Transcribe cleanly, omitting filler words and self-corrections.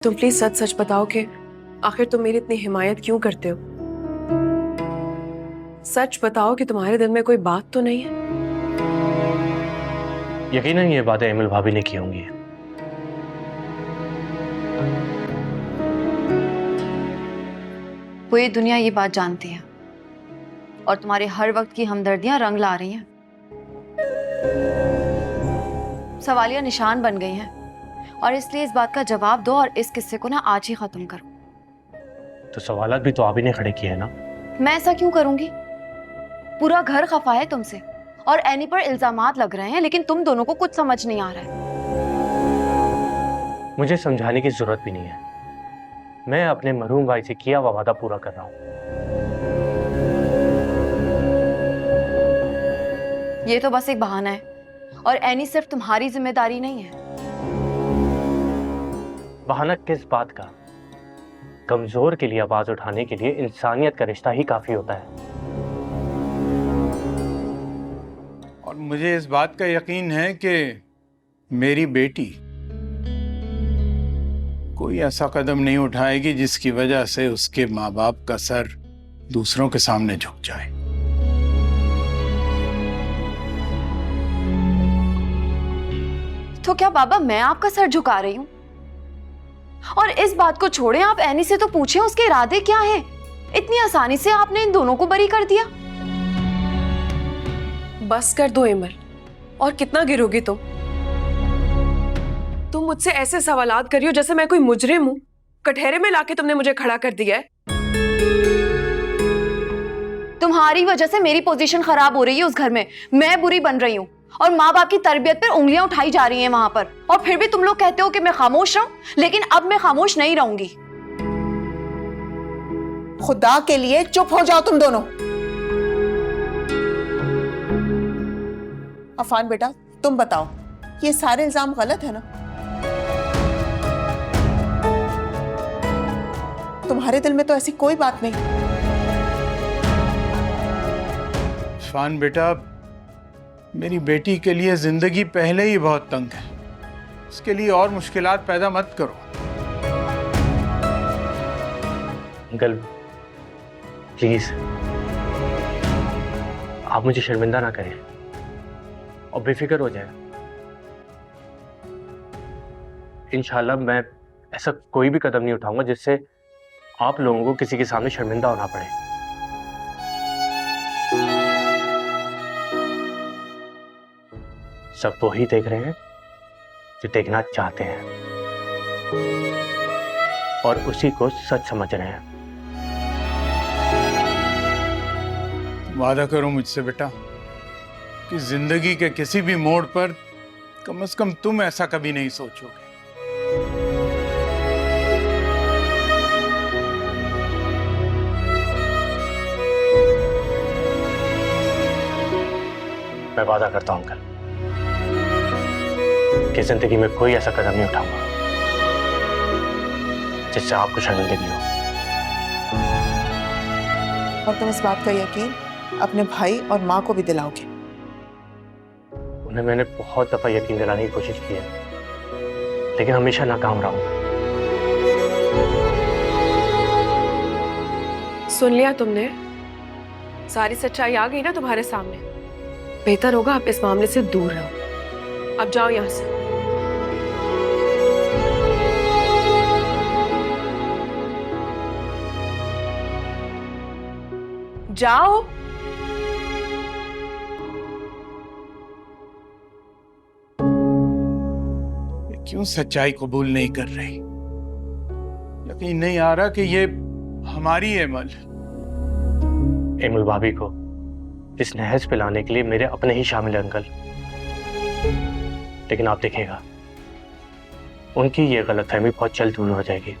तुम प्लीज सच सच बताओ कि आखिर तुम मेरी इतनी हिमायत क्यों करते हो। सच बताओ कि तुम्हारे दिल में कोई बात तो नहीं है। यकीनन ये बातें एमिल भाभी ने की होंगी। पूरी दुनिया ये बात जानती है और तुम्हारे हर वक्त की हमदर्दियां रंग ला रही हैं, सवालिया निशान बन गई हैं और इसलिए इस बात का जवाब दो और इस किस्से को ना आज ही खत्म करो। तो सवालात भी तो आप ही ने खड़े किए हैं ना। मैं ऐसा क्यों करूंगी? पूरा घर खफा है तुमसे और एनी पर इल्जामात लग रहे हैं, लेकिन तुम दोनों को कुछ समझ नहीं आ रहा है। मुझे समझाने की जरूरत भी नहीं है। मैं अपने मरहूम भाई से किया हुआ वादा पूरा कर रहा हूं। ये तो बस एक बहाना है और एनी सिर्फ तुम्हारी जिम्मेदारी नहीं है। बहाना किस बात का? कमजोर के लिए आवाज उठाने के लिए इंसानियत का रिश्ता ही काफी होता है। और मुझे इस बात का यकीन है कि मेरी बेटी कोई ऐसा कदम नहीं उठाएगी जिसकी वजह से उसके माँ बाप का सर दूसरों के सामने झुक जाए। तो क्या बाबा मैं आपका सर झुका रही हूं? और इस बात को छोड़ें, आप एनी से तो पूछें उसके इरादे क्या हैं। इतनी आसानी से आपने इन दोनों को बरी कर दिया। बस कर दो एमिल, और कितना गिरोगी तुम? तुम मुझसे ऐसे सवालात करी हो जैसे मैं कोई मुजरिम हूं। कटहरे में लाके तुमने मुझे खड़ा कर दिया है। तुम्हारी वजह से मेरी पोजीशन खराब हो रही है उस घर में। मैं बुरी बन रही हूँ और माँ बाप की तरबियत पर उंगलियां उठाई जा रही हैं वहां पर, और फिर भी तुम लोग कहते हो कि मैं खामोश रहूं, लेकिन अब मैं खामोश नहीं रहूंगी। खुदा के लिए चुप हो जाओ तुम दोनों। अफान बेटा, तुम बताओ, ये सारे इल्जाम गलत है ना? तुम्हारे दिल में तो ऐसी कोई बात नहीं। फान बेटा, मेरी बेटी के लिए जिंदगी पहले ही बहुत तंग है, इसके लिए और मुश्किलात पैदा मत करो। अंकल प्लीज, आप मुझे शर्मिंदा ना करें और बेफिक्र हो जाए। इंशाल्लाह मैं ऐसा कोई भी कदम नहीं उठाऊंगा जिससे आप लोगों को किसी के सामने शर्मिंदा होना पड़े। सब वो ही देख रहे हैं जो देखना चाहते हैं और उसी को सच समझ रहे हैं। वादा करो मुझसे बेटा कि जिंदगी के किसी भी मोड़ पर कम से कम तुम ऐसा कभी नहीं सोचोगे। मैं वादा करता हूं अंकल कि जिंदगी में कोई ऐसा कदम नहीं उठाऊंगा जिससे आपको शर्मिंदगी हो। और तुम इस बात का यकीन अपने भाई और माँ को भी दिलाओगे। उन्हें मैंने बहुत दफा यकीन दिलाने की कोशिश की है, लेकिन हमेशा नाकाम रहा हूं। सुन लिया तुमने? सारी सच्चाई आ गई ना तुम्हारे सामने। बेहतर होगा आप इस मामले से दूर रहो। अब जाओ यहां से। जाओ। क्यों सच्चाई कबूल नहीं कर रही? यकीन नहीं आ रहा कि ये हमारी एमल। एमिल भाभी को इस नहज पे लाने के लिए मेरे अपने ही शामिल हैं अंकल, लेकिन आप देखिएगा उनकी ये गलतफहमी बहुत जल्द दूर हो जाएगी।